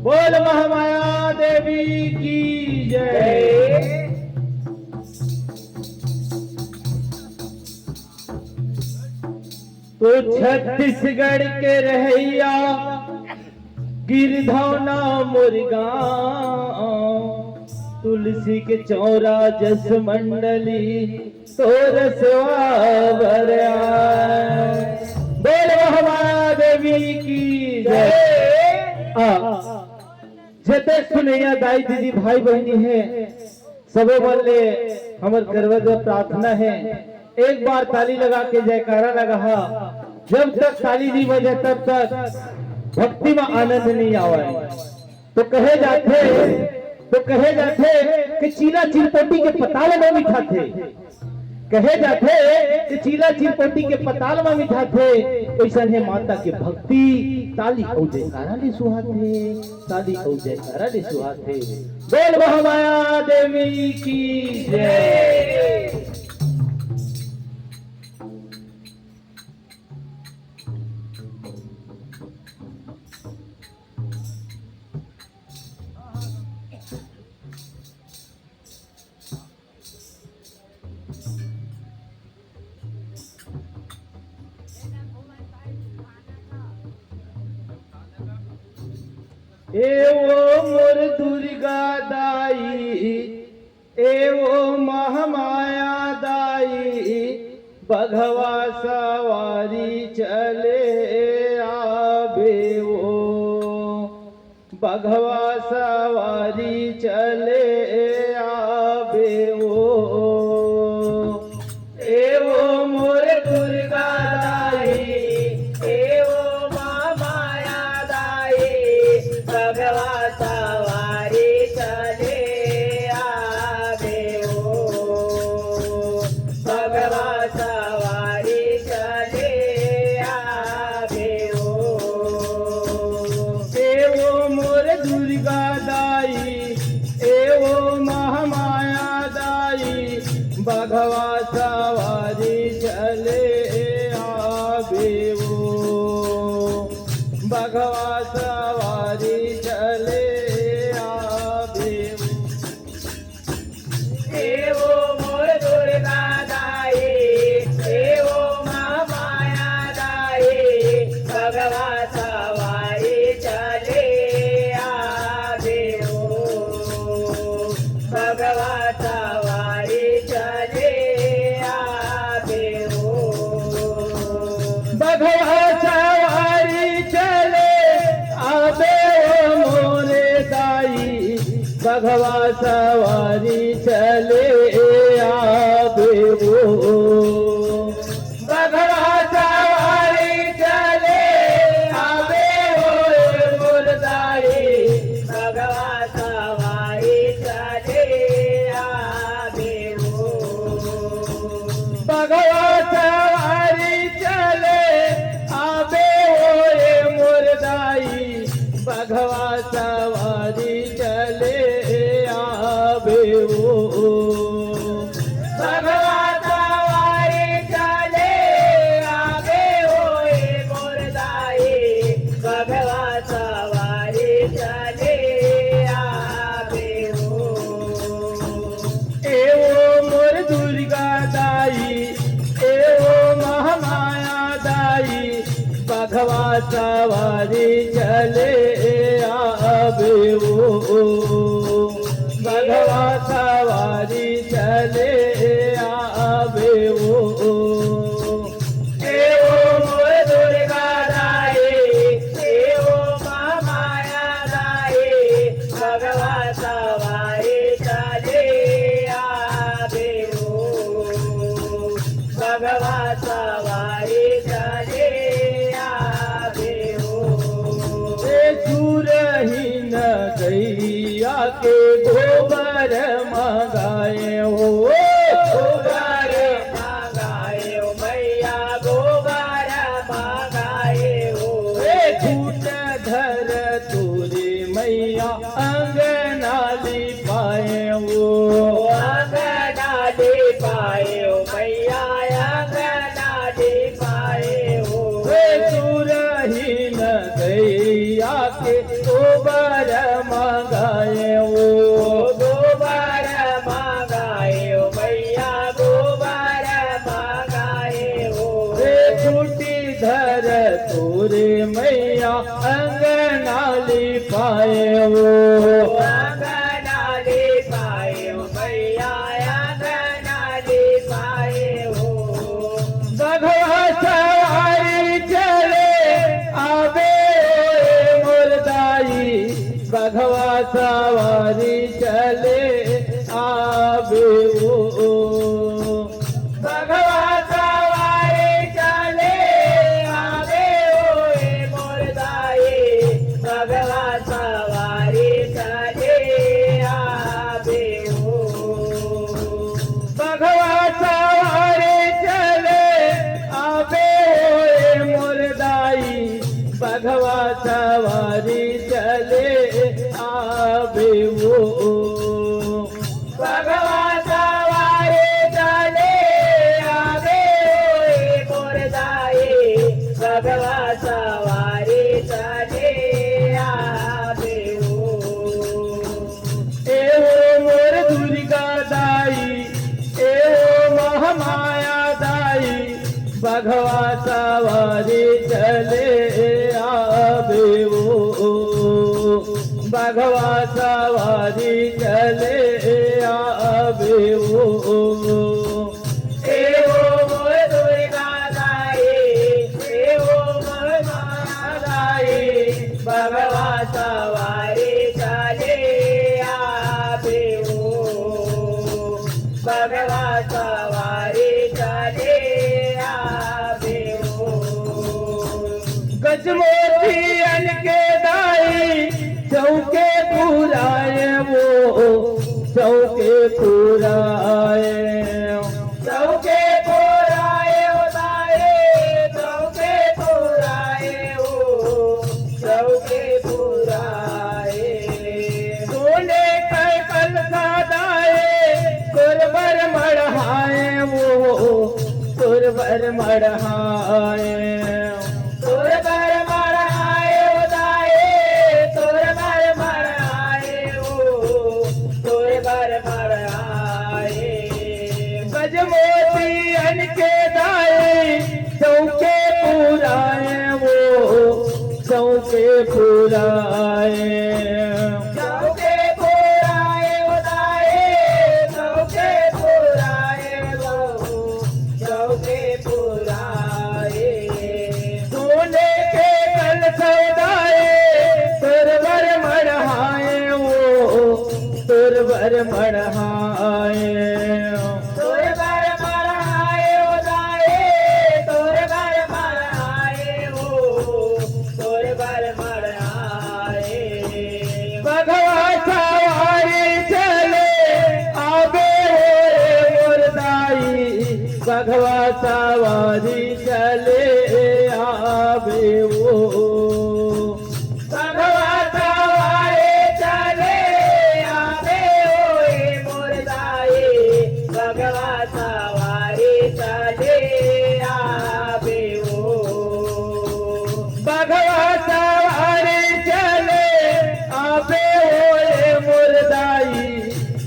बोल महामाया देवी की जय। तो छत्तीसगढ़ के रहैया गिरधौना मुर्गांव, तुलसी के चौरा जस मंडली तोर सेवा बरया। बोल महामाया देवी की जय। जते सुनैया दाई दीदी भाई बहनी है सबे बोले हमर करवत प्रार्थना है, एक बार ताली लगा के जयकारा लगा। जब तक ताली नहीं बजे तब तक भक्ति में आनंद नहीं आवे। तो कहे जाते कि चीला चिरपोटी के पताल में मिठा थे, कहे जाते कि चीला चिरपोटी के पताल में मिठा थे। ऐसा है माता के भक्ति ताली औ जयकारा ले सुहाते, ताली औ जयकारा ले सुहाते। बोल महामाया देवी की जय। एवो मोर दुर्गा दाई, एवो महामाया दाई, बघवा सवारी चले आवे वो, बघवा सवारी चले आवे वो। एवो मोर दुर्गा दाई, एवो महामाया दाई, भगवा सवारी चले आवे वो, भगवा सवारी चले आवे वो। एवो मोर दुर्गा दाई, एवो महामाया दाई, भगवा सवारी चले आवे वो, भगवा सवारी चले आवे वो। एवो मोर दुर्गा दाई, एवो महामाया दाई, भगवा सवारी चले आवे वो, भगवा सवारी चले आवे वो। भगवा सवारी चले आवे वो मोरे दाई, भगवा सवारी चले आवे वो, भगवा सवारी चले आवे वो मोर दाई, भगवा सवारी चले आवे वो, भगवा सवारी चले आवे वो मोर दाई, भगवा सवारी चले आवे वो, भगवा सवारी चले आवे वो मोर दाई, भगवा सवारी चले आवे वो। एवो मोर दुर्गा दाई, एवो महामाया दाई, भगवा सवारी चले आवे वो, भगवा सवारी चले आवे वो। एवो मोर दुर्गा दाई, एवो महामाया दाई, भगवा सवारी चले आवे वो, भगवा सवारी चले आवे वो। सूरहीन गैया के गोबर मंगाए हो, गोबर मंगाए हो मैया, गोबर मंगाए हो। झूठ धर तोरे मैया अंगना लिपाए हो, अंगना लिपाए हो मैया, अंगना लिपाए हो। सूरहीन गैया के गोबर धर तोरे मैया अंगनाली पाए वो अंगनाली पाए हो मैया अंगनाली पाए हो बघवा सवारी चले आवे मुर्दाई बघवा सवारी चले आवे वो भगवा सवारी चले आवे ओए मुर्दाई भगवा सवारी चले आवे हो बघवा सवारी चले आवे ओए मुर्दाई बघवा सवारी चले आवे वो भगवा सवारी चले आवे ओए मुर्दाई भगवा सवारी चले आवे हो एवो मोर दुर्गा दाई एवो महामाया दाई बघवा सवारी चले आवे वो बघवा सवारी चले आवे वो एवो मोर दुर्गा दाई एवो मोर माया दाई भगवा सवारी चले आवे हो भगवा सवारी चले आवे हो गजमोतियन के दाई चौके पुराए वो चौके पुराए चौके पुराए उदाए चौके पुराए हो चौके पुराए सोने का कल सादाए कुरबर मढ़ाए वो कुरबर मढ़ाए तोर बर मराए उदाए तोर बर मराए हो तोर बर मराए गजमोतियन के दाए चौके पुराए वो चौके पुराए चौके पुराए उदाए चौके पुराए हो चौके पुराए सोने के कल सौदाए तुरबर मढ़ाए वो तुरबर मढ़ाए तोर बर मराए उदाए तोर बर मराए हो तोर बर मराए बघवा सवारी चले आवे होए मुर्दाई बघवा सवारी चले आवे वो भगवा सवारी चले आवे ओए मुर्दाई भगवा सवारी चले आवे हो बघवा सवारी चले आवे होए मुर्दाई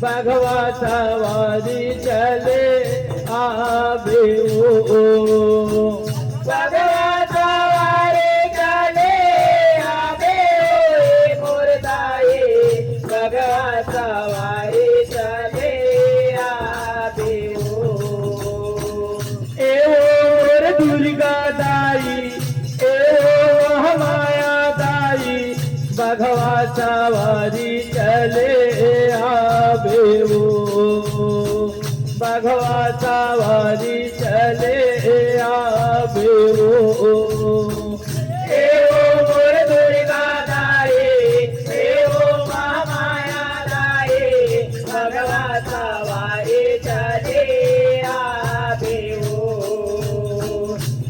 बघवा सवारी चले आवे वो भगवा सवारी चले आवे ओए मुर्दाई भगवा सवारी चले आवे हो एवो मोर दुर्गा दाई एवो महामाया दाई बघवा सवारी चले आवे वो बघवा सवारी चले आवे वो एवो मोर दुर्गा दाई एवो महामाया दाई भगवा सवारी चले आवे हो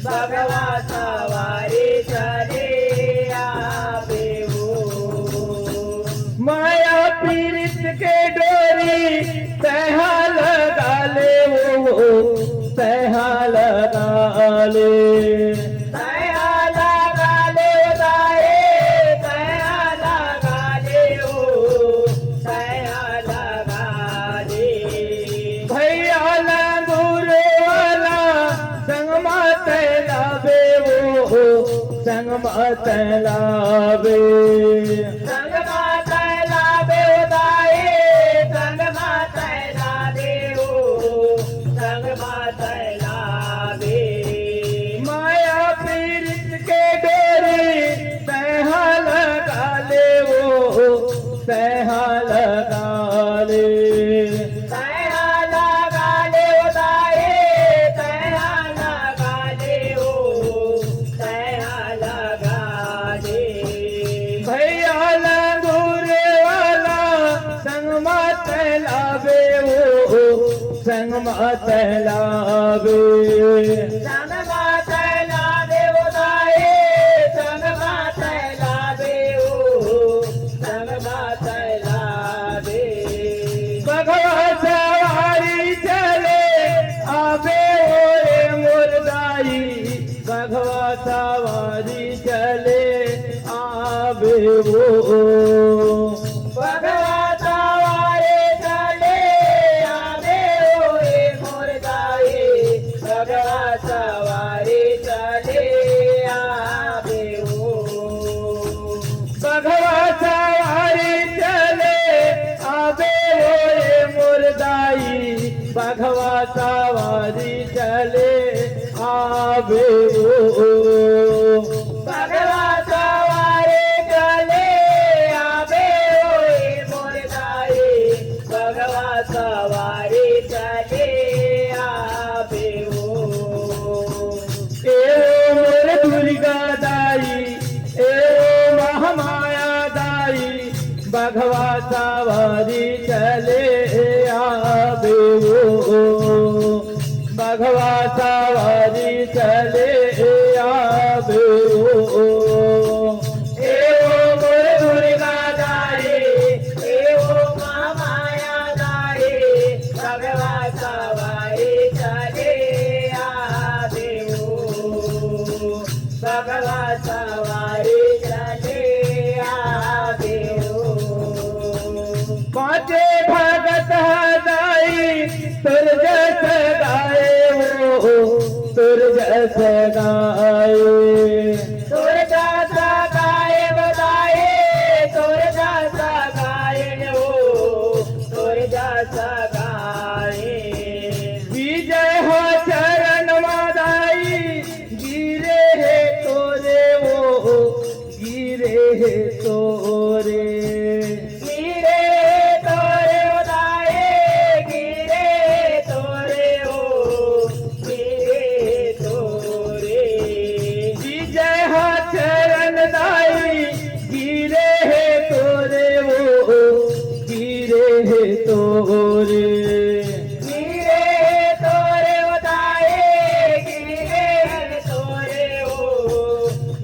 भगवा सवारी चले आवे हो माया पीरित के डोरी तहा लगा ले वो तहा लगा ले दया लगा संग मत लावे संग माता लावे उदाए संग माता लावे ओ संग माता लावे माया पीरित के डोरी तैहा लगा ले वो तैहा लगा ले तैहा लगा ले उदाए तैहा लगा ले ओ तैहा लगा ले भैया लंगूरे वाला संग मत लावे वो संग मत लावे संग माता लावे उदाए संग माता लावे ओ संग माता लावे भगवा सवारी चले आवे ओरे मुरदाई भगवा सवारी चले आवे वो भगवता वारे चले आवे ओए मोर गाए भगवता वारे चले आवे ओ भगवा सवारी चले आवे ओरे मुरदाई भगवा सवारी चले आवे वो भगवता वारे चले आवे ओए मोर गाए भगवता वारे चले आवे ओ ए मोर दुर्गा दाई ए महामाया दाई भगवा सवारी चले आवे वो भगवा सवारी चले आवे वो ए ओ मोर दुर्गा दाई ए ओ महामाया दाई भगवता वारे चले आवे ओ भगवता वारे चले आवे ओ पाँचे भगत दाई तुर जस गाए वो तुर जस गाए तोर दासा गाए बदाए तोर दासा गाए ओ तोर दासा गाए विजय हो चरण मादाई गिरे है तोरे वो गिरे है तोरे गिरे तोरे उदाए गिरे तोरे ओ गिरे तोरे विजय हो चरण दाई गिरे है तोरे वो गिरे है तोरे गिरे तोरे उदाए गिरे तोरे ओ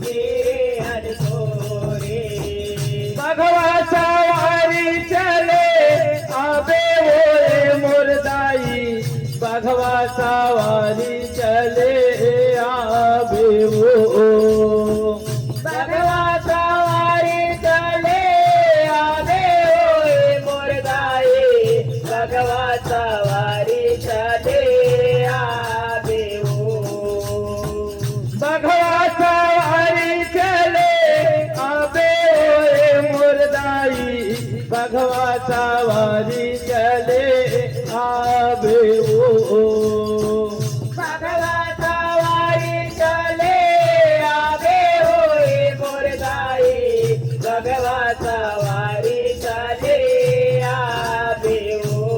गिरे हर तोरे भगवा सवारी चले आवे वो मुरदाई भगवा सवारी चले आवे वो भगवता वारी चले आवे ओए मोर गाए भगवता वारी चले आवे ओ भगवा सवारी चले आवे ओए मुरदाई भगवा सवारी चले आवे वो भगवता वारी चले आवे ओए मोर गाए भगवता वारी चले आवे ओ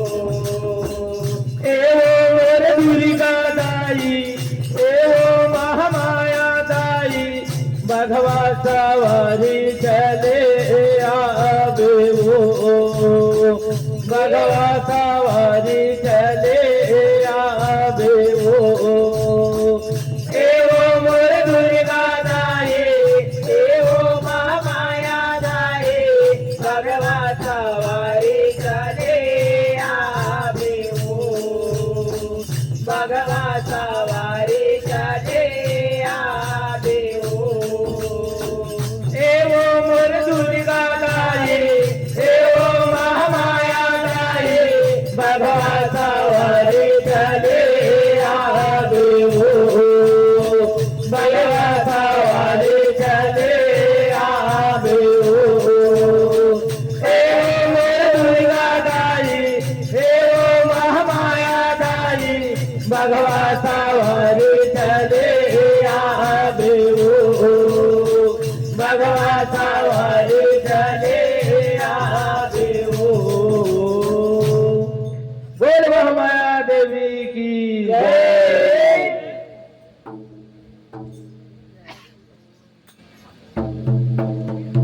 ए मोर दुर्गा दाई ए महामाया दाई भगवा सवारी चले आवे वो भगवा सवारी